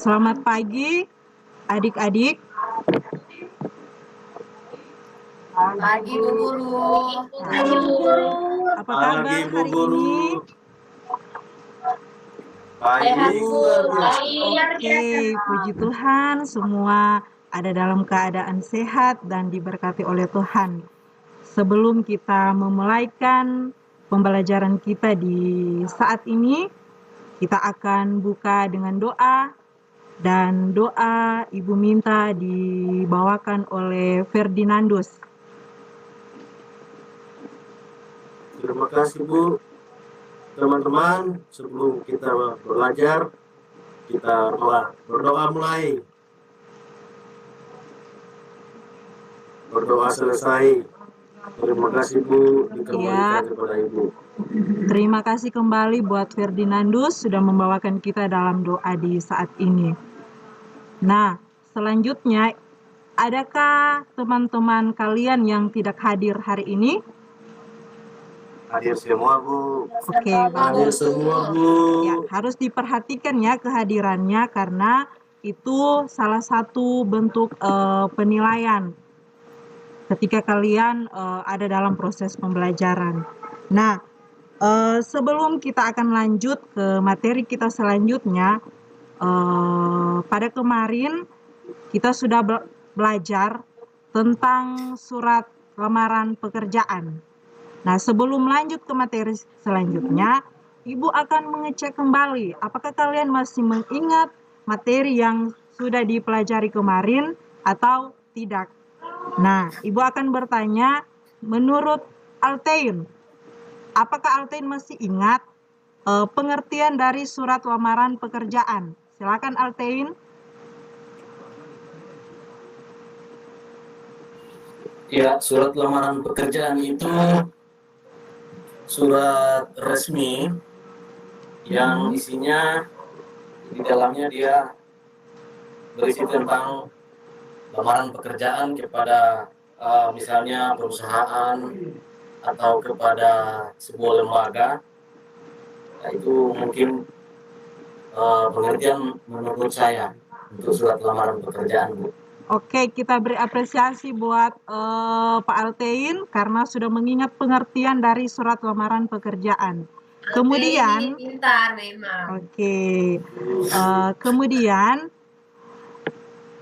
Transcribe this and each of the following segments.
Selamat pagi adik-adik. Pagi Bu Guru. Pagi Bu Guru. Apa kabar Pagi Bu hari Guru. ini? Sehat Baik, Bu. luar biasa. Oke, puji Tuhan semua ada dalam keadaan sehat dan diberkati oleh Tuhan. Sebelum kita memulaikan pembelajaran kita di saat ini, kita akan buka dengan doa. Dan doa Ibu minta dibawakan oleh Ferdinandus. Terima kasih Bu. Teman-teman, sebelum kita belajar, kita berdoa mulai. Berdoa selesai. Terima kasih Bu, dikembalikan kepada Ibu. Terima kasih kembali buat Ferdinandus sudah membawakan kita dalam doa di saat ini. Nah, selanjutnya, adakah teman-teman kalian yang tidak hadir hari ini? Hadir semua Bu. Oke, Hadir bagus. semua Bu. Ya, harus diperhatikan ya kehadirannya karena itu salah satu bentuk penilaian ketika kalian ada dalam proses pembelajaran. Nah, sebelum kita akan lanjut ke materi kita selanjutnya, pada kemarin kita sudah belajar tentang surat lamaran pekerjaan. Nah, sebelum lanjut ke materi selanjutnya, Ibu akan mengecek kembali apakah kalian masih mengingat materi yang sudah dipelajari kemarin atau tidak. Nah, Ibu akan bertanya, menurut Altein, apakah Altein masih ingat pengertian dari surat lamaran pekerjaan? Silakan Altein. Ya, surat lamaran pekerjaan itu surat resmi yang isinya di dalamnya dia berisi tentang lamaran pekerjaan kepada misalnya perusahaan atau kepada sebuah lembaga. Ya, itu mungkin pengertian menurut saya untuk surat lamaran pekerjaan, Bu. Oke, kita beri apresiasi buat Pak Altein karena sudah mengingat pengertian dari surat lamaran pekerjaan. Kemudian, pintar memang. oke, kemudian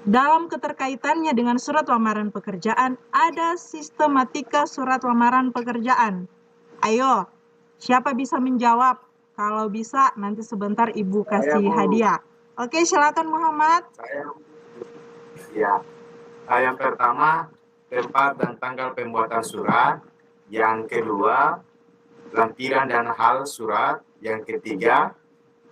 dalam keterkaitannya dengan surat lamaran pekerjaan ada sistematika surat lamaran pekerjaan. Ayo, siapa bisa menjawab? Kalau bisa, nanti sebentar Ibu kasih hadiah. Oke, silakan Muhammad. Ya. Yang pertama, tempat dan tanggal pembuatan surat. Yang kedua, lampiran dan hal surat. Yang ketiga,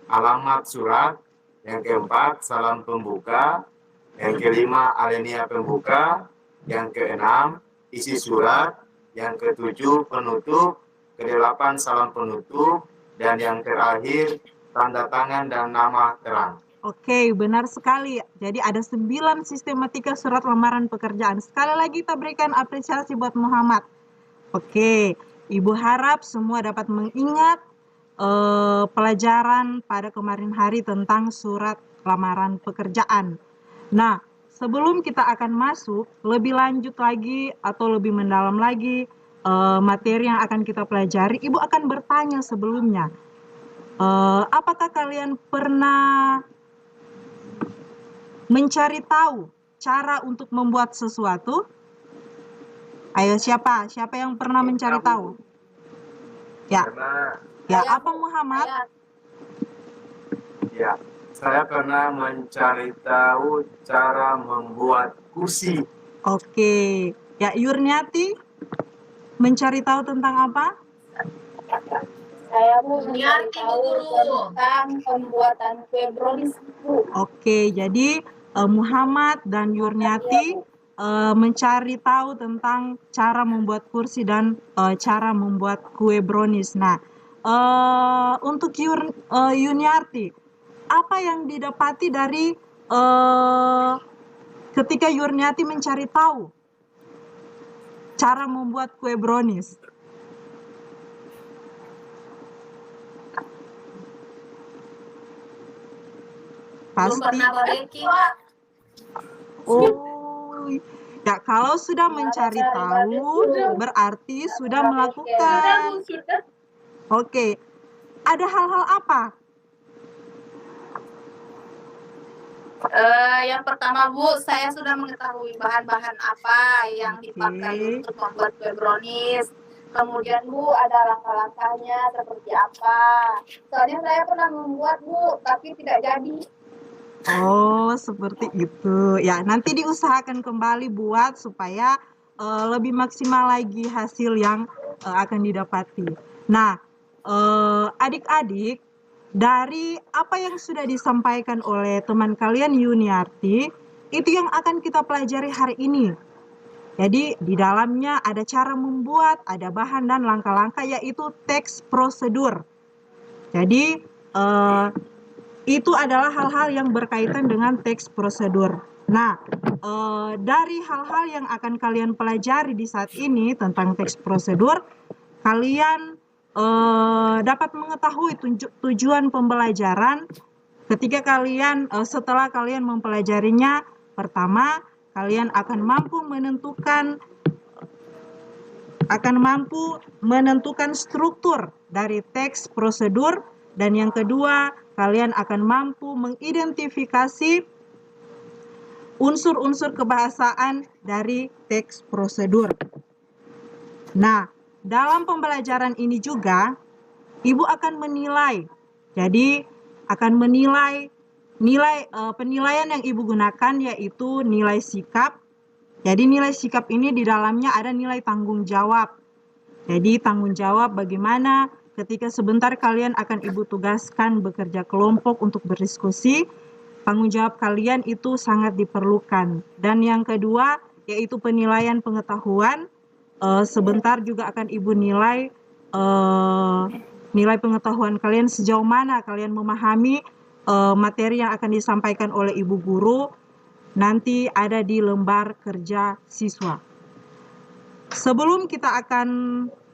alamat surat. Yang keempat, salam pembuka. Yang kelima, alinea pembuka. Yang keenam, isi surat. Yang ketujuh, penutup. Kedelapan, salam penutup. Dan yang terakhir, tanda tangan dan nama terang. Oke, benar sekali. Jadi ada 9 sistematika surat lamaran pekerjaan. Sekali lagi kita berikan apresiasi buat Muhammad. Oke, Ibu harap semua dapat mengingat pelajaran pada kemarin hari tentang surat lamaran pekerjaan. Nah, sebelum kita akan masuk lebih lanjut lagi atau lebih mendalam lagi materi yang akan kita pelajari, Ibu akan bertanya sebelumnya. Apakah kalian pernah mencari tahu cara untuk membuat sesuatu? Ayo, siapa yang pernah mencari tahu? Ya, apa Muhammad? Ya, saya pernah mencari tahu cara membuat kursi. Oke, ya Yurniati mencari tahu tentang apa? Saya mencari tahu tentang pembuatan kue brownies. Oke, jadi Muhammad dan Yurniati mencari tahu tentang cara membuat kursi dan cara membuat kue brownies. Nah, untuk Yurniati, apa yang didapati dari ketika Yurniati mencari tahu cara membuat kue brownies? Belum pasti. pernah bareki, Pak. Oh, ya kalau sudah mencari tahu berarti sudah melakukan. Oke, ada hal-hal apa? Yang pertama Bu, saya sudah mengetahui bahan-bahan apa yang dipakai untuk membuat kue brownies. Kemudian Bu, ada langkah-langkahnya seperti apa. Soalnya saya pernah membuat Bu, tapi tidak jadi. Oh, seperti itu. Ya, nanti diusahakan kembali buat supaya lebih maksimal lagi hasil yang akan didapati. Nah, adik-adik, dari apa yang sudah disampaikan oleh teman kalian Yuniarti, itu yang akan kita pelajari hari ini. Jadi, di dalamnya ada cara membuat, ada bahan dan langkah-langkah, yaitu teks prosedur. Jadi, itu adalah hal-hal yang berkaitan dengan teks prosedur. Nah, dari hal-hal yang akan kalian pelajari di saat ini tentang teks prosedur, kalian dapat mengetahui tujuan pembelajaran ketika kalian setelah kalian mempelajarinya. Pertama, kalian akan mampu menentukan struktur dari teks prosedur, dan yang kedua, kalian akan mampu mengidentifikasi unsur-unsur kebahasaan dari teks prosedur. Nah, dalam pembelajaran ini juga, Ibu akan menilai. Jadi, akan menilai penilaian yang Ibu gunakan yaitu nilai sikap. Jadi, nilai sikap ini di dalamnya ada nilai tanggung jawab. Jadi, tanggung jawab bagaimana ketika sebentar kalian akan Ibu tugaskan bekerja kelompok untuk berdiskusi, tanggung jawab kalian itu sangat diperlukan. Dan yang kedua, yaitu penilaian pengetahuan. Sebentar juga akan Ibu nilai nilai pengetahuan kalian sejauh mana kalian memahami materi yang akan disampaikan oleh Ibu guru. Nanti ada di lembar kerja siswa. Sebelum kita akan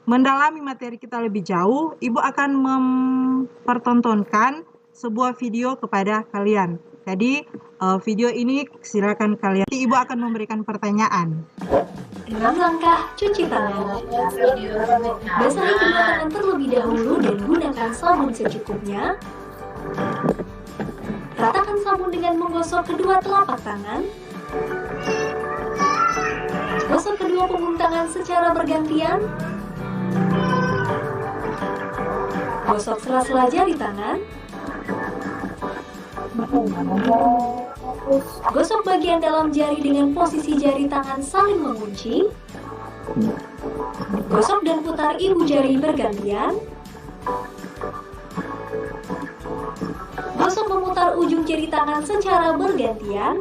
mendalami materi kita lebih jauh, Ibu akan mempertontonkan sebuah video kepada kalian. Jadi, video ini silakan kalian. Ibu akan memberikan pertanyaan. 6 langkah cuci tangan. Basahi kedua tangan terlebih dahulu dan gunakan sabun secukupnya. Ratakan sabun dengan menggosok kedua telapak tangan. Gosok kedua punggung tangan secara bergantian. Gosok sela-sela jari tangan. Gosok bagian dalam jari dengan posisi jari tangan saling mengunci. Gosok dan putar ibu jari bergantian. Gosok memutar ujung jari tangan secara bergantian.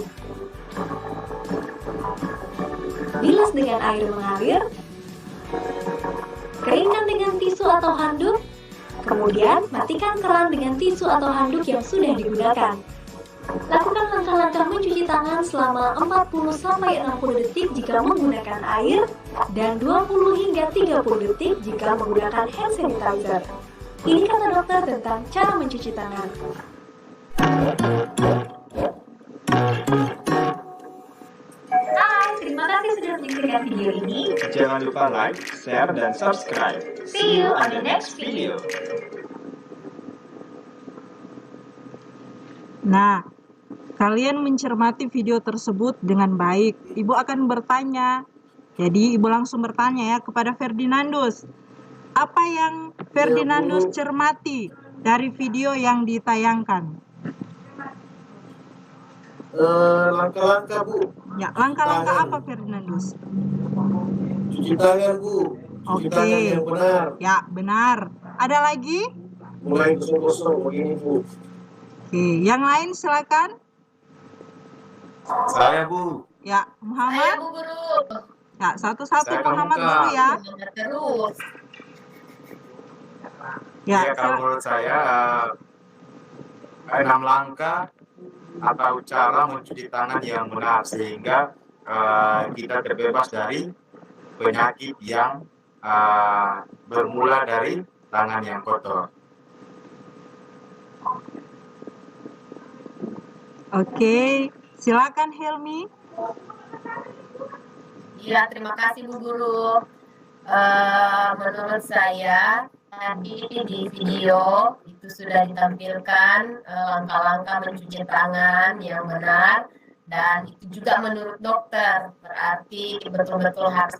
Bilas dengan air mengalir. Keringkan dengan tisu atau handuk. Kemudian, matikan keran dengan tisu atau handuk yang sudah digunakan. Lakukan langkah-langkah mencuci tangan selama 40-60 detik jika menggunakan air dan 20 hingga 30 detik jika menggunakan hand sanitizer. Ini kata dokter tentang cara mencuci tangan. Hai, terima kasih sudah menyaksikan video ini. Jangan lupa like, share, dan subscribe. See you on the next video. Nah, kalian mencermati video tersebut dengan baik. Ibu akan bertanya. Jadi, Ibu langsung bertanya ya kepada Ferdinandus. Apa yang Ferdinandus cermati dari video yang ditayangkan? Langkah-langkah, Bu. Ya, langkah-langkah apa Ferdinandus? Cuci tangan, Bu. Cuci tangan yang benar. Ya, benar. Ada lagi? Mulai gosok-gosok begini, Bu. Oke, yang lain silakan. Saya, Bu. Ya, Saya Muhammad. Bu Guru. Ya, satu-satu Saya Muhammad Kamuka. dulu ya. Benar terus. Ya, Ya, kalau menurut saya 6 langkah atau cara mencuci tangan yang benar sehingga kita terbebas dari penyakit yang bermula dari tangan yang kotor. Oke, silakan Helmi. Iya, terima kasih Bu Guru. Menurut saya tadi di video itu sudah ditampilkan langkah-langkah mencuci tangan yang benar, dan itu juga menurut dokter berarti betul-betul harus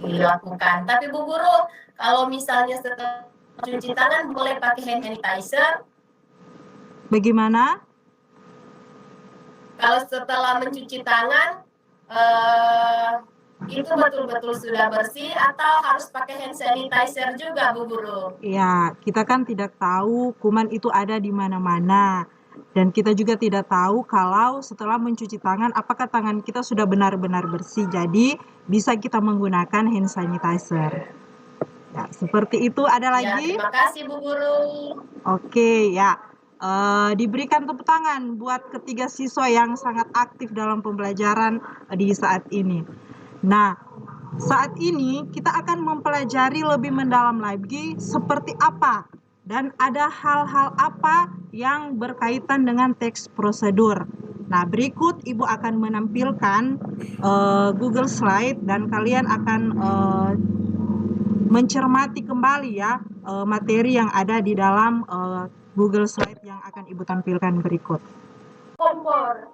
dilakukan. Tapi Bu Guru, kalau misalnya setelah cuci tangan boleh pakai hand sanitizer? Bagaimana? Kalau setelah mencuci tangan itu betul-betul sudah bersih atau harus pakai hand sanitizer juga, Bu Guru? Ya, kita kan tidak tahu kuman itu ada di mana-mana. Dan kita juga tidak tahu kalau setelah mencuci tangan, apakah tangan kita sudah benar-benar bersih. Jadi, bisa kita menggunakan hand sanitizer. Ya, seperti itu. Ada Ya, lagi? terima kasih Bu Guru. Oke, ya. Diberikan tepuk tangan buat ketiga siswa yang sangat aktif dalam pembelajaran di saat ini. Nah, saat ini kita akan mempelajari lebih mendalam lagi seperti apa dan ada hal-hal apa yang berkaitan dengan teks prosedur. Nah, berikut Ibu akan menampilkan Google Slide dan kalian akan mencermati kembali ya materi yang ada di dalam Google Slide yang akan Ibu tampilkan berikut. Kompor.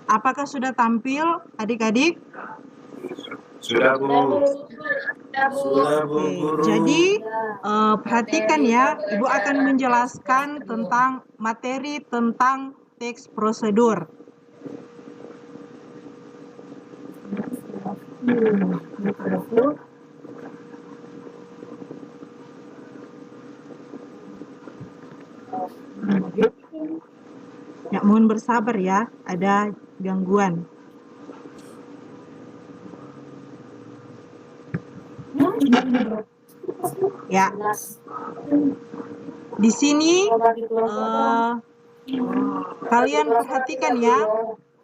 Apakah sudah tampil adik-adik? Sudah, Bu. Sudah, Bu Oke, Guru. jadi perhatikan ya, Ibu akan menjelaskan tentang materi tentang teks prosedur. Ya, mohon bersabar ya, ada gangguan. Ya, di sini kalian perhatikan ya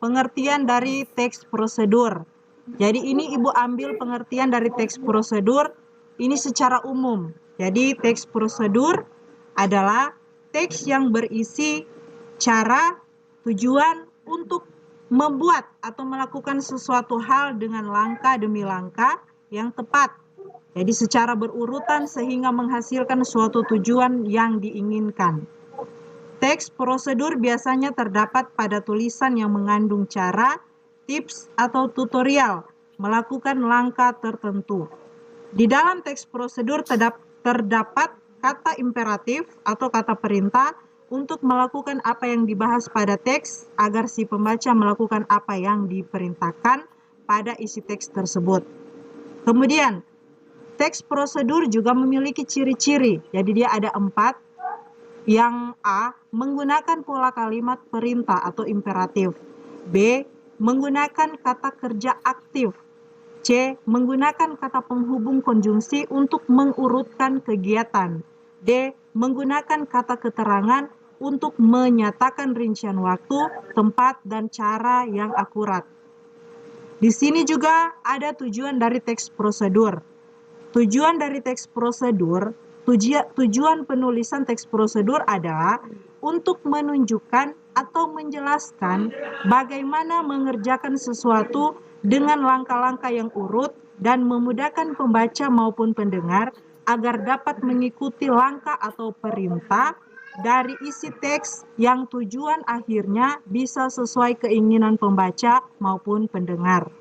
pengertian dari teks prosedur. Jadi ini Ibu ambil pengertian dari teks prosedur ini secara umum. Jadi teks prosedur adalah teks yang berisi cara, tujuan untuk membuat atau melakukan sesuatu hal dengan langkah demi langkah yang tepat. Jadi secara berurutan sehingga menghasilkan suatu tujuan yang diinginkan. Teks prosedur biasanya terdapat pada tulisan yang mengandung cara, tips, atau tutorial melakukan langkah tertentu. Di dalam teks prosedur terdapat kata imperatif atau kata perintah untuk melakukan apa yang dibahas pada teks agar si pembaca melakukan apa yang diperintahkan pada isi teks tersebut. Kemudian, teks prosedur juga memiliki ciri-ciri. Jadi dia ada 4. Yang A, menggunakan pola kalimat perintah atau imperatif. B, menggunakan kata kerja aktif. C, menggunakan kata penghubung konjungsi untuk mengurutkan kegiatan. D, menggunakan kata keterangan untuk menyatakan rincian waktu, tempat, dan cara yang akurat. Di sini juga ada tujuan dari teks prosedur. Tujuan dari teks prosedur, tujuan penulisan teks prosedur adalah untuk menunjukkan atau menjelaskan bagaimana mengerjakan sesuatu dengan langkah-langkah yang urut dan memudahkan pembaca maupun pendengar agar dapat mengikuti langkah atau perintah dari isi teks yang tujuan akhirnya bisa sesuai keinginan pembaca maupun pendengar.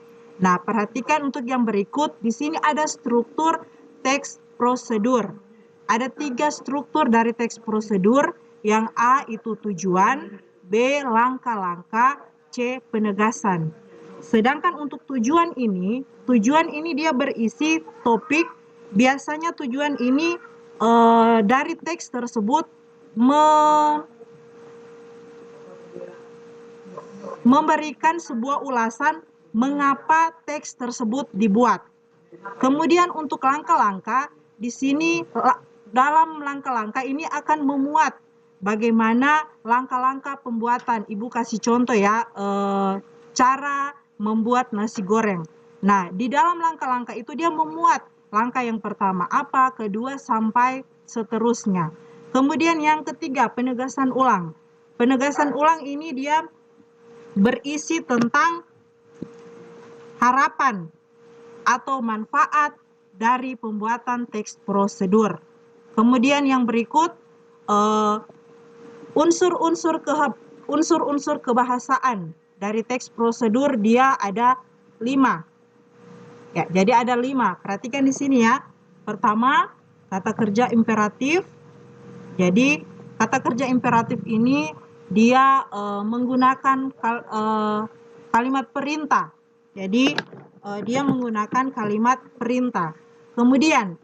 Nah, perhatikan untuk yang berikut, di sini ada struktur teks prosedur. Ada 3 struktur dari teks prosedur, yang A itu tujuan, B langkah-langkah, C penegasan. Sedangkan untuk tujuan ini dia berisi topik, biasanya tujuan ini dari teks tersebut memberikan sebuah ulasan mengapa teks tersebut dibuat. Kemudian untuk langkah-langkah, di sini dalam langkah-langkah ini akan memuat bagaimana langkah-langkah pembuatan. Ibu kasih contoh ya, cara membuat nasi goreng. Nah, di dalam langkah-langkah itu dia memuat langkah yang pertama apa, kedua, sampai seterusnya. Kemudian yang ketiga, penegasan ulang. Penegasan ulang ini dia berisi tentang harapan atau manfaat dari pembuatan teks prosedur. Kemudian yang berikut, unsur-unsur kebahasaan dari teks prosedur dia ada 5. Ya, jadi ada 5. Perhatikan di sini ya. Pertama, kata kerja imperatif. Jadi kata kerja imperatif ini dia menggunakan kalimat perintah. Jadi dia menggunakan kalimat perintah. Kemudian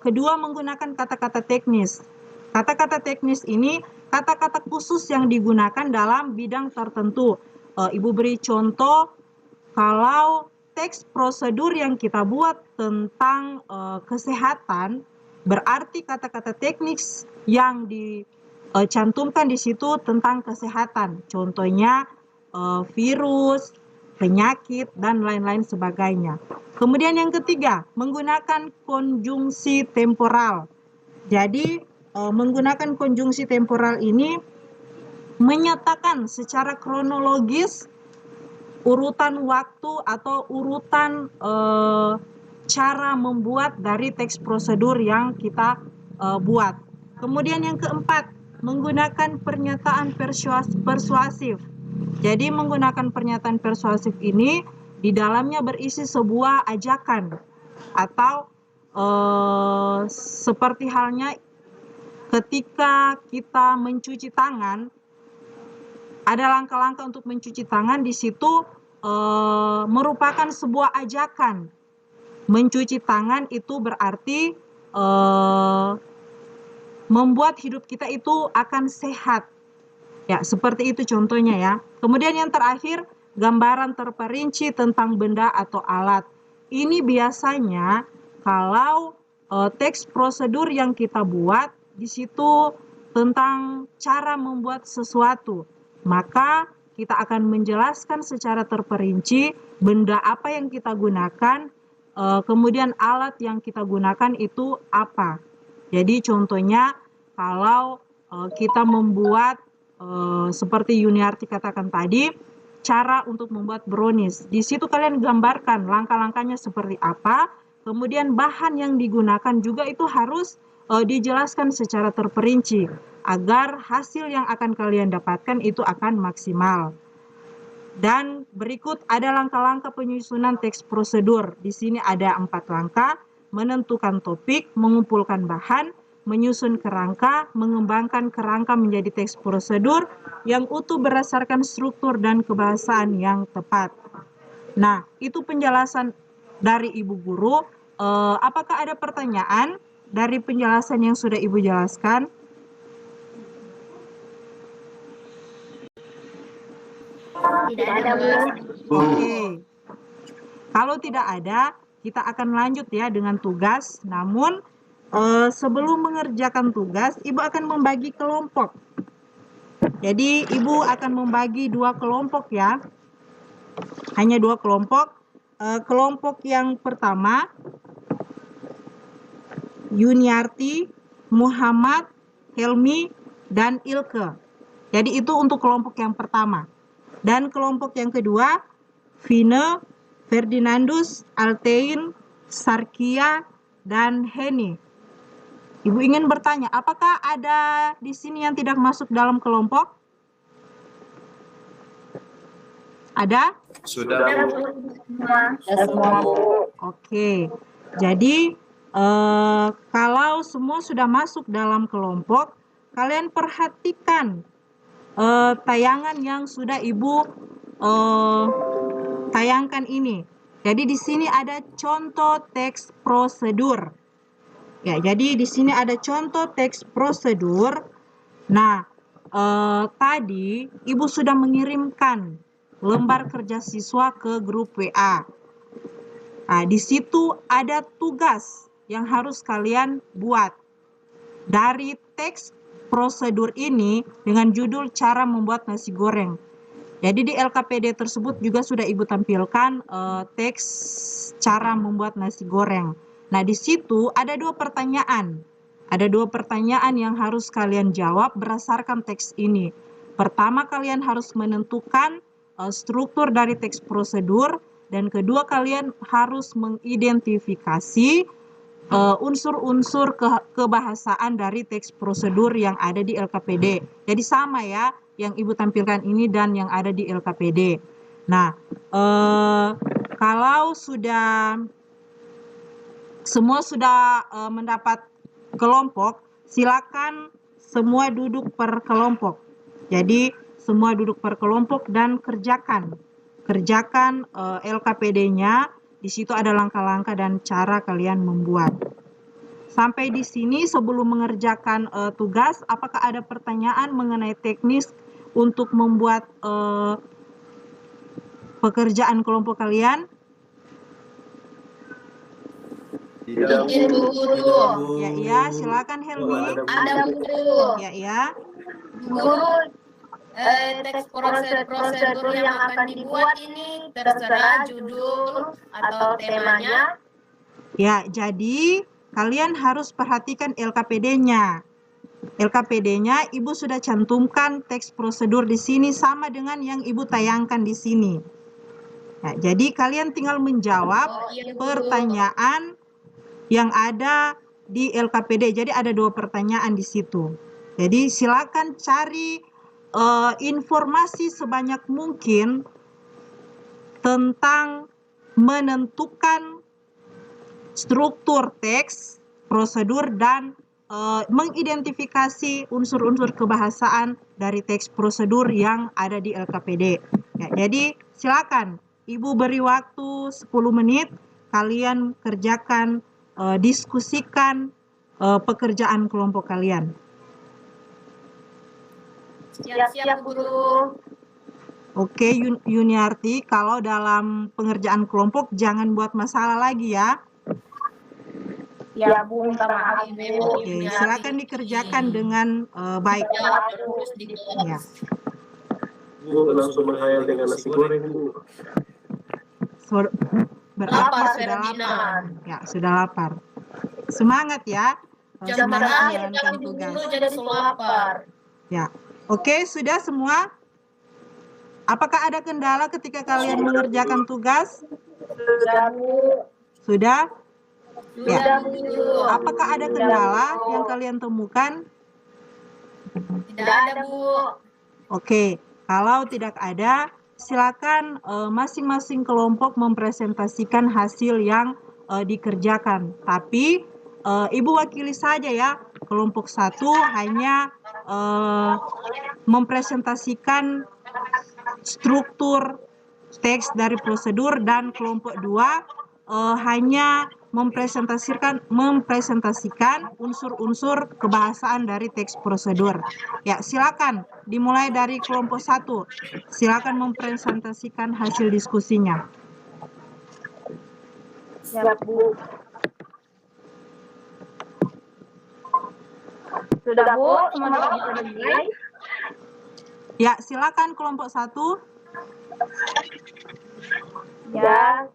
kedua, menggunakan kata-kata teknis. Kata-kata teknis ini kata-kata khusus yang digunakan dalam bidang tertentu. Ibu beri contoh, kalau teks prosedur yang kita buat tentang kesehatan, berarti kata-kata teknis yang dicantumkan di situ tentang kesehatan. Contohnya virus, penyakit, dan lain-lain sebagainya. Kemudian yang ketiga, menggunakan konjungsi temporal. Jadi menggunakan konjungsi temporal ini menyatakan secara kronologis urutan waktu atau urutan cara membuat dari teks prosedur yang kita buat. Kemudian yang keempat, menggunakan pernyataan persuasif. Jadi menggunakan pernyataan persuasif ini di dalamnya berisi sebuah ajakan atau seperti halnya ketika kita mencuci tangan, ada langkah-langkah untuk mencuci tangan, di situ merupakan sebuah ajakan. Mencuci tangan itu berarti membuat hidup kita itu akan sehat. Ya, seperti itu contohnya ya. Kemudian yang terakhir, gambaran terperinci tentang benda atau alat. Ini biasanya kalau teks prosedur yang kita buat di situ tentang cara membuat sesuatu, maka kita akan menjelaskan secara terperinci benda apa yang kita gunakan, kemudian alat yang kita gunakan itu apa. Jadi contohnya kalau kita membuat seperti Yuniarti katakan tadi, cara untuk membuat brownies. Di situ kalian gambarkan langkah-langkahnya seperti apa, kemudian bahan yang digunakan juga itu harus dijelaskan secara terperinci agar hasil yang akan kalian dapatkan itu akan maksimal. Dan berikut ada langkah-langkah penyusunan teks prosedur. Di sini ada 4 langkah: menentukan topik, mengumpulkan bahan, menyusun kerangka, mengembangkan kerangka menjadi teks prosedur yang utuh berdasarkan struktur dan kebahasaan yang tepat. Nah, itu penjelasan dari Ibu Guru. Apakah ada pertanyaan dari penjelasan yang sudah Ibu jelaskan? Tidak ada, Bu. Oke. Kalau tidak ada, kita akan lanjut ya dengan tugas. Namun sebelum mengerjakan tugas, Ibu akan membagi kelompok. Jadi Ibu akan membagi 2 kelompok ya. Hanya 2 kelompok. Kelompok yang pertama, Yuniarti, Muhammad, Helmi, dan Ilke. Jadi itu untuk kelompok yang pertama. Dan kelompok yang kedua, Vine, Ferdinandus, Altein, Sarkia, dan Heni. Ibu ingin bertanya, apakah ada di sini yang tidak masuk dalam kelompok? Ada? Sudah, Bu. Oke. Jadi kalau semua sudah masuk dalam kelompok, kalian perhatikan tayangan yang sudah Ibu tayangkan ini. Jadi di sini ada contoh teks prosedur. Ya, jadi di sini ada contoh teks prosedur. Nah, tadi Ibu sudah mengirimkan lembar kerja siswa ke grup WA. Nah, di situ ada tugas yang harus kalian buat. Dari teks prosedur ini dengan judul cara membuat nasi goreng. Jadi di LKPD tersebut juga sudah Ibu tampilkan teks cara membuat nasi goreng. Nah, di situ ada 2 pertanyaan. Ada 2 pertanyaan yang harus kalian jawab berdasarkan teks ini. Pertama, kalian harus menentukan struktur dari teks prosedur, dan kedua, kalian harus mengidentifikasi unsur-unsur kebahasaan dari teks prosedur yang ada di LKPD. Jadi sama ya, yang Ibu tampilkan ini dan yang ada di LKPD. Nah, kalau semua sudah mendapat kelompok, silakan semua duduk per kelompok. Jadi semua duduk per kelompok dan kerjakan LKPD-nya. Di situ ada langkah-langkah dan cara kalian membuat. Sampai di sini sebelum mengerjakan tugas, apakah ada pertanyaan mengenai teknis untuk membuat pekerjaan kelompok kalian? Tidak, Izin Bu Guru. Ya, silakan Helmi. Ada Bu Guru. Ya. Bu Guru, teks prosedur yang akan dibuat ini terserah judul atau temanya. Ya, jadi kalian harus perhatikan LKPD-nya. LKPD-nya Ibu sudah cantumkan teks prosedur di sini sama dengan yang Ibu tayangkan di sini. Nah, jadi kalian tinggal menjawab pertanyaan yang ada di LKPD. Jadi ada 2 pertanyaan di situ. Jadi silakan cari informasi sebanyak mungkin tentang menentukan struktur teks, prosedur, dan mengidentifikasi unsur-unsur kebahasaan dari teks prosedur yang ada di LKPD. Ya, jadi silakan Ibu beri waktu 10 menit, kalian kerjakan, diskusikan pekerjaan kelompok kalian. Siap-siap Bu Guru. Oke, Yuniarti, kalau dalam pengerjaan kelompok jangan buat masalah lagi ya. Ya Bu, minta maaf Bu. Oke, silakan dikerjakan dengan baik. Terus di Ya. Bu, langsung menghayal dengan nasi goreng, Bu. Berarti Lapar, sudah lapar. Ferdinand. Ya, sudah lapar. Semangat ya. Jam Semangat terakhir menjalankan kan Bu tugas. Guru jadi lapar. Ya. Oke, sudah semua? Apakah ada kendala ketika kalian mengerjakan tugas? Sudah Bu. Sudah? Sudah Ya. Bu Guru. Apakah ada kendala yang kalian temukan? Tidak ada Bu. Oke, kalau tidak ada, silakan masing-masing kelompok mempresentasikan hasil yang dikerjakan. Tapi Ibu wakili saja ya, kelompok 1 hanya mempresentasikan struktur teks dari prosedur, dan kelompok 2 hanya mempresentasikan unsur-unsur kebahasaan dari teks prosedur. Ya, silakan dimulai dari kelompok 1. Silakan mempresentasikan hasil diskusinya. Siap Bu. Sudah Bu, semuanya bisa dimulai. Ya, silakan kelompok 1. Ya,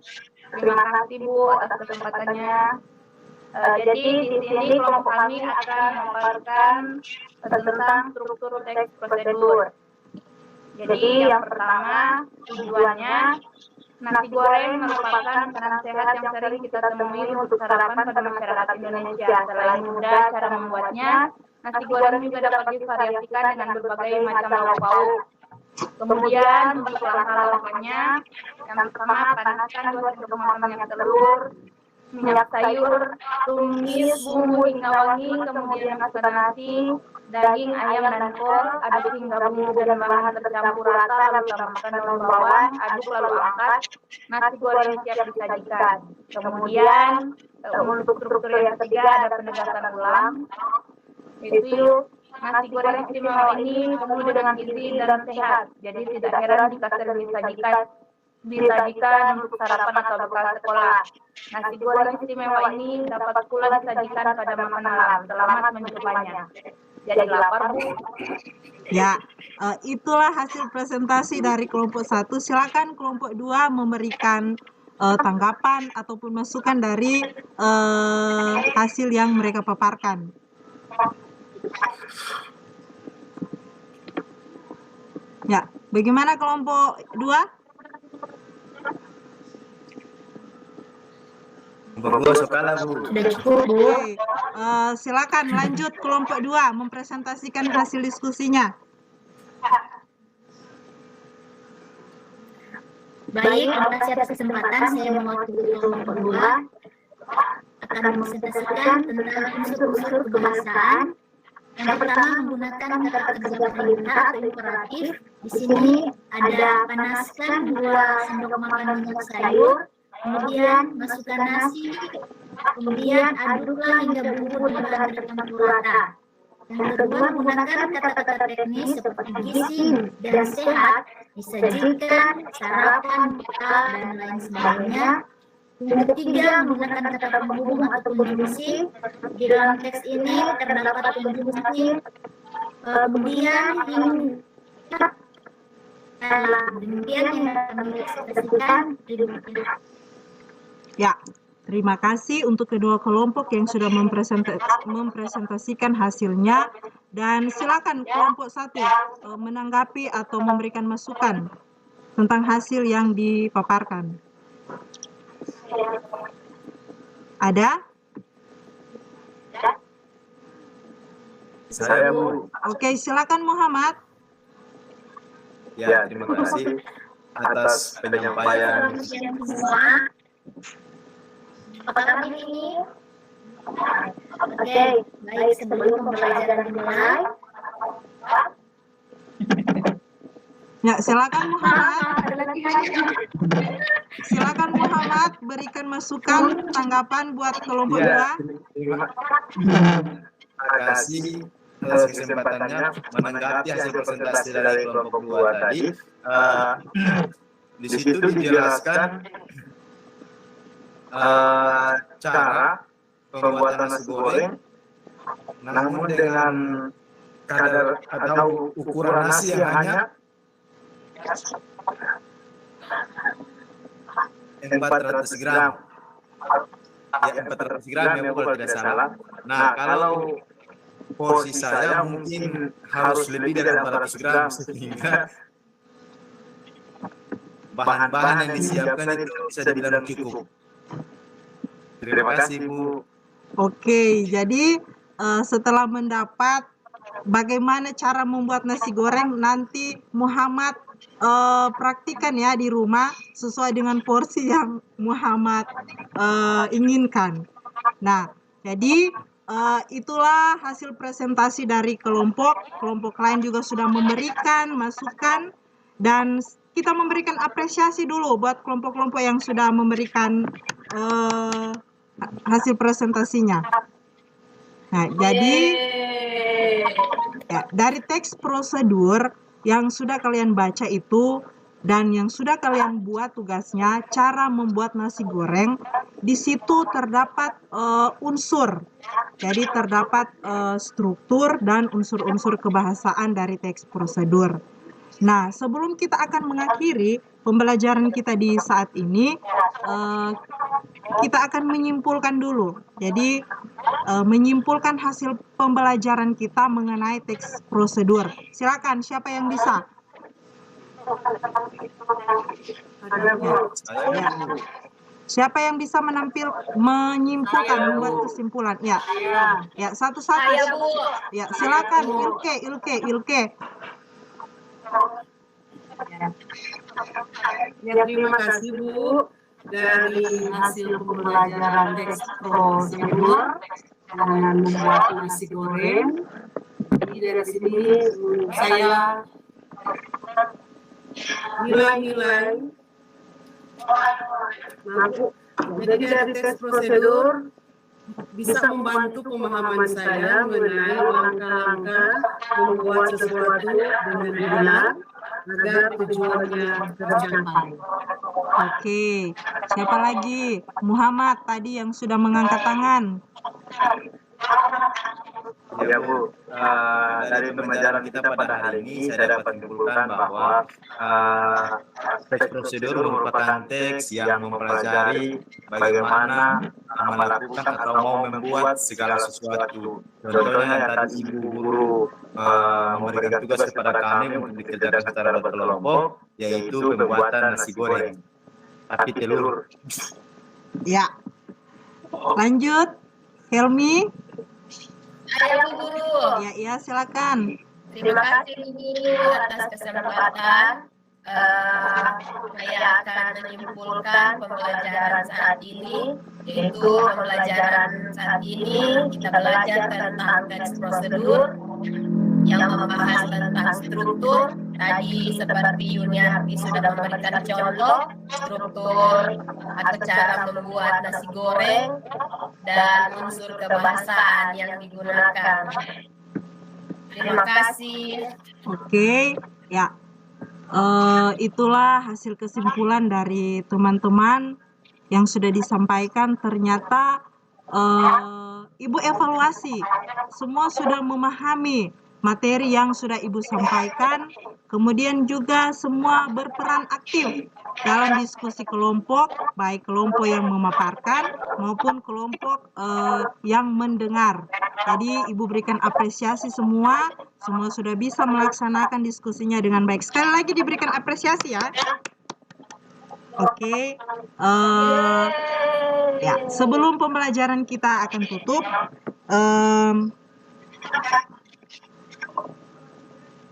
terima kasih Bu atas kesempatannya. Jadi di sini kelompok kami akan memaparkan tentang struktur teks prosedur. Jadi yang pertama, tujuannya, nasi goreng merupakan makanan sehat yang sering kita temui untuk sarapan pada masyarakat Indonesia. Selain mudah cara membuatnya, nasi goreng juga dapat divariasikan dengan berbagai macam lauk pauk. Kemudian untuk langkah-langkahnya, yang pertama panaskan 2 sendok makan minyak telur, minyak sayur, tumis bumbu hingga wangi, kemudian masukkan nasi, daging, ayam, dan kol, aduk hingga bumbu dan bahan tercampur rata, lalu tambahkan daun bawang, aduk lalu angkat, nasi goreng siap disajikan. Kemudian untuk struktur yang ketiga ada penegasan ulang, yaitu nasi goreng istimewa ini penuh dengan gizi dan sehat, jadi tidak heran jika sering disajikan untuk sarapan atau bekal sekolah. Nasi goreng istimewa ini dapat pula disajikan pada makan malam. Selamat mencobanya. Jadi lapar Bu. Ya, itulah hasil presentasi dari kelompok 1. Silakan kelompok 2 memberikan tanggapan ataupun masukan dari hasil yang mereka paparkan. Ya, bagaimana kelompok 2? Kelompok 2 sok kalah, Bu. Sudah cukup, Bu. Oke, silakan lanjut kelompok 2 mempresentasikan hasil diskusinya. Baik, terima kasih atas kesempatan saya mewakili kelompok 2 akan mempresentasikan tentang unsur-unsur kebahasaan. Yang pertama menggunakan kata kerja perintah atau imperatif. Di sini ada panaskan 2 sendok makan minyak sayur, kemudian masukkan nasi, kemudian aduklah hingga bumbu dan bahan tercampur rata. Yang kedua menggunakan kata-kata teknis seperti gizi dan sehat, disajikan, sarapan, bekal, dan lain sebagainya. Yang ketiga menggunakan kata penghubung atau konjungsi. Di dalam teks ini terdapat konjungsi, kemudian hingga demikian yang akan mengekspresikan. Ya, terima kasih untuk kedua kelompok yang sudah mempresentasikan hasilnya. Dan silakan kelompok 1 menanggapi atau memberikan masukan tentang hasil yang dipaparkan. Ada? Saya, Bu. Oke, silakan Muhammad. Ya, terima kasih atas penyampaian. Semua. Apakah ini? Oke, baik, sebelum pembelajaran dimulai. Ya, silakan Muhammad. Silakan Muhammad berikan masukan tanggapan buat kelompok 2. Ya, terima kasih atas kesempatannya menanggapi hasil presentasi dari kelompok 2 tadi. Di situ dijelaskan cara pembuatan nasi goreng, namun dengan kadar atau ukuran nasi yang hanya 400 gram. Ya, 400 gram ya, kalau tidak salah. Nah, kalau porsi saya mungkin harus lebih dari 400 gram sehingga bahan-bahan yang disiapkan itu bisa dibilang cukup. Terima kasih, Bu. Oke, jadi setelah mendapat bagaimana cara membuat nasi goreng, nanti Muhammad praktikan ya di rumah sesuai dengan porsi yang Muhammad inginkan. Nah, jadi itulah hasil presentasi dari kelompok. Kelompok lain juga sudah memberikan masukan dan kita memberikan apresiasi dulu buat kelompok-kelompok yang sudah memberikan hasil presentasinya. Nah, jadi ya, dari teks prosedur yang sudah kalian baca itu dan yang sudah kalian buat tugasnya, cara membuat nasi goreng, di situ terdapat unsur. Jadi terdapat struktur dan unsur-unsur kebahasaan dari teks prosedur. Nah, sebelum kita akan mengakhiri pembelajaran kita di saat ini, kita akan menyimpulkan dulu. Jadi, menyimpulkan hasil pembelajaran kita mengenai teks prosedur. Silakan, siapa yang bisa? Ya. Siapa yang bisa menyimpulkan, membuat kesimpulan? Ya, ya, satu-satu. Ya, silakan, Ilke. Ya, terima kasih Bu. Dari hasil pembelajaran teks prosedur dengan membuat nasi goreng. Jadi dari sini saya nilai-nilai. Jadi dari teks prosedur bisa membantu pemahaman saya mengenai langkah-langkah membuat sesuatu dengan benar agar tujuannya tercapai. Oke, siapa lagi? Muhammad tadi yang sudah mengangkat tangan. Ya Bu, dari pembelajaran kita pada hari ini saya dapat simpulkan bahwa teks prosedur merupakan teks yang mempelajari bagaimana melakukan atau mau membuat segala sesuatu. Contohnya yang tadi Ibu Guru memberikan tugas kepada kami untuk dikerjakan secara berkelompok, yaitu pembuatan nasi goreng tapi telur. Ya, lanjut, Helmi. Ayo Bu Guru. Ya, silakan. Terima kasih Bu Guru atas kesempatan. Saya akan menyimpulkan pembelajaran saat ini, yaitu pembelajaran saat ini kita belajar tentang teks prosedur yang membahas tentang struktur. Tadi seperti Yuniarti sudah memberikan contoh struktur atau cara membuat nasi goreng dan unsur kebahasaan yang digunakan. Terima kasih. Oke, ya. Itulah hasil kesimpulan dari teman-teman yang sudah disampaikan. Ternyata Ibu evaluasi, semua sudah memahami materi yang sudah Ibu sampaikan, kemudian juga semua berperan aktif dalam diskusi kelompok, baik kelompok yang memaparkan maupun kelompok yang mendengar. Jadi Ibu berikan apresiasi semua sudah bisa melaksanakan diskusinya dengan baik. Sekali lagi diberikan apresiasi ya. Oke, ya, sebelum pembelajaran kita akan tutup,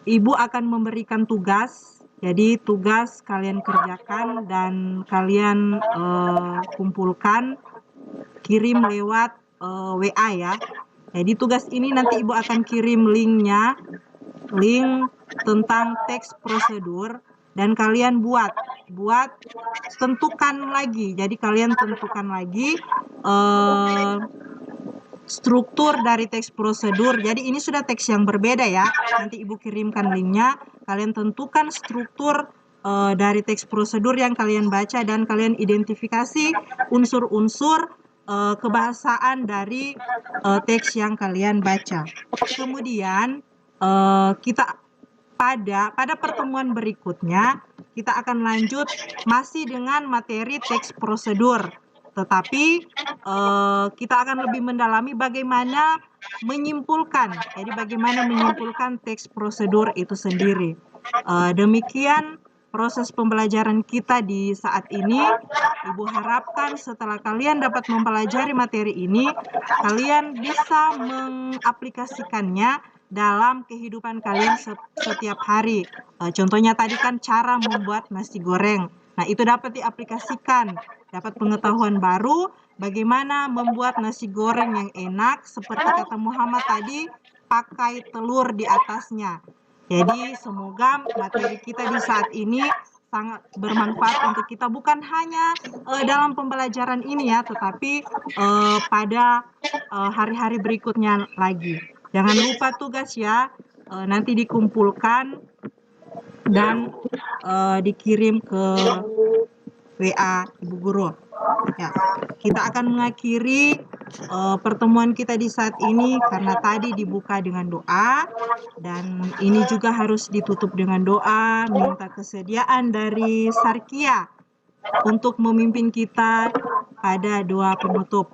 Ibu akan memberikan tugas. Jadi tugas kalian kerjakan dan kalian kumpulkan, kirim lewat WA ya. Jadi tugas ini nanti Ibu akan kirim linknya, link tentang teks prosedur, dan kalian buat tentukan lagi. Jadi kalian tentukan lagi struktur dari teks prosedur. Jadi ini sudah teks yang berbeda ya. Nanti Ibu kirimkan linknya. Kalian tentukan struktur dari teks prosedur yang kalian baca dan kalian identifikasi unsur-unsur kebahasaan dari teks yang kalian baca. Kemudian kita pada pertemuan berikutnya kita akan lanjut masih dengan materi teks prosedur, tetapi kita akan lebih mendalami bagaimana menyimpulkan. Jadi bagaimana menyimpulkan teks prosedur itu sendiri. Demikian proses pembelajaran kita di saat ini. Ibu harapkan setelah kalian dapat mempelajari materi ini, kalian bisa mengaplikasikannya dalam kehidupan kalian setiap hari. Contohnya tadi kan cara membuat nasi goreng. Nah, itu dapat diaplikasikan, dapat pengetahuan baru bagaimana membuat nasi goreng yang enak, seperti kata Muhammad tadi, pakai telur di atasnya. Jadi semoga materi kita di saat ini sangat bermanfaat untuk kita, bukan hanya dalam pembelajaran ini ya, tetapi pada hari-hari berikutnya lagi. Jangan lupa tugas ya, nanti dikumpulkan dan dikirim ke WA Ibu Guru. Ya, kita akan mengakhiri pertemuan kita di saat ini karena tadi dibuka dengan doa, dan ini juga harus ditutup dengan doa, minta kesediaan dari Sarkia untuk memimpin kita pada doa penutup.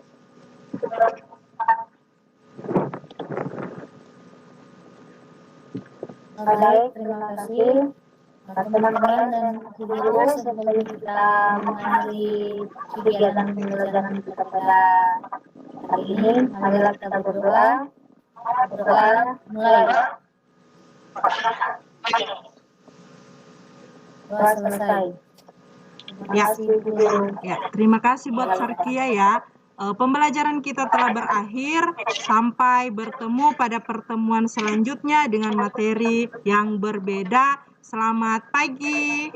Baik, terima kasih teman-teman dan Ibu Guru. Sebelum kita mengakhiri kegiatan pembelajaran kita pada hari ini, marilah kita berdoa. Berdoa mulai. Doa selesai. Terima kasih Ibu Guru. Ya, terima kasih buat Sarkia ya. Pembelajaran kita telah berakhir. Sampai bertemu pada pertemuan selanjutnya dengan materi yang berbeda. Selamat pagi.